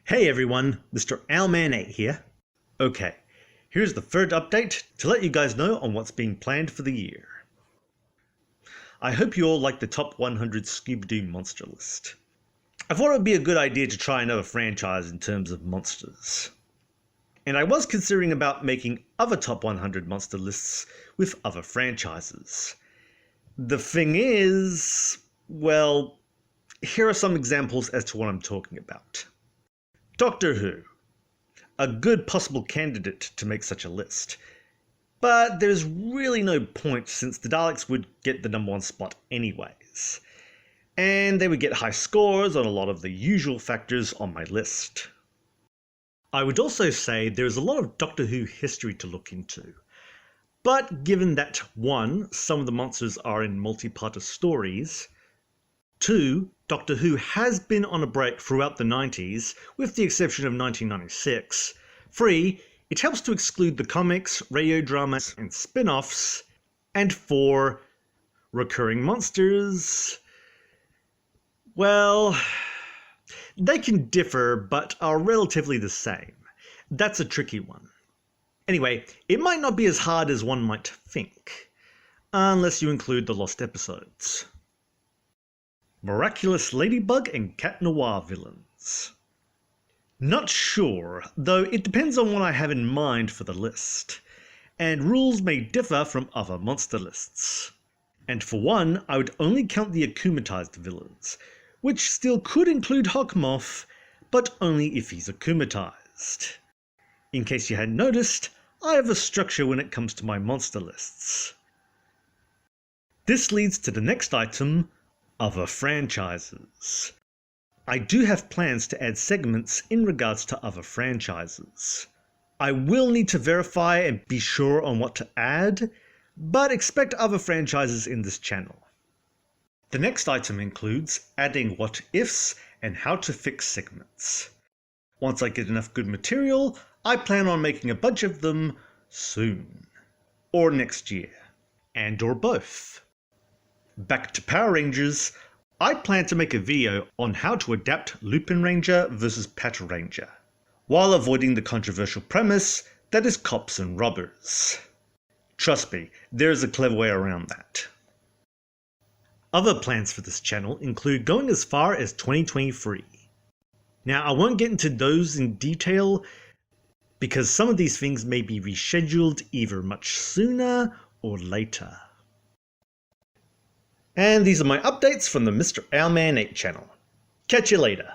Hey everyone, MrAlman8 here. Okay, here's the third update to let you guys know on what's being planned for the year. I hope you all like the top 100 Scooby-Doo monster list. I thought it would be a good idea to try another franchise in terms of monsters. And I was considering about making other top 100 monster lists with other franchises. The thing is, well, here are some examples as to what I'm talking about. Doctor Who. A good possible candidate to make such a list. But there's really no point since the Daleks would get the #1 spot anyways. And they would get high scores on a lot of the usual factors on my list. I would also say there's a lot of Doctor Who history to look into. But given that 1. Some of the monsters are in multi-parter stories, 2. Doctor Who has been on a break throughout the 90s, with the exception of 1996. 3. It helps to exclude the comics, radio dramas, and spin-offs. And 4. Recurring monsters. Well, they can differ, but are relatively the same. That's a tricky one. Anyway, it might not be as hard as one might think, unless you include the lost episodes. Miraculous Ladybug and Cat Noir villains. Not sure, though it depends on what I have in mind for the list, and rules may differ from other monster lists. And for one, I would only count the akumatized villains, which still could include Hawkmoth, but only if he's akumatized. In case you hadn't noticed, I have a structure when it comes to my monster lists. This leads to the next item, other franchises. I do have plans to add segments in regards to other franchises. I will need to verify and be sure on what to add, but expect other franchises in this channel. The next item includes adding what ifs and how to fix segments. Once I get enough good material, I plan on making a bunch of them soon. Or next year. And or both. Back to Power Rangers, I plan to make a video on how to adapt Lupin Ranger versus Pat Ranger, while avoiding the controversial premise that is cops and robbers. Trust me, there is a clever way around that. Other plans for this channel include going as far as 2023. Now, I won't get into those in detail because some of these things may be rescheduled either much sooner or later. And these are my updates from the MrAlman8 channel. Catch you later.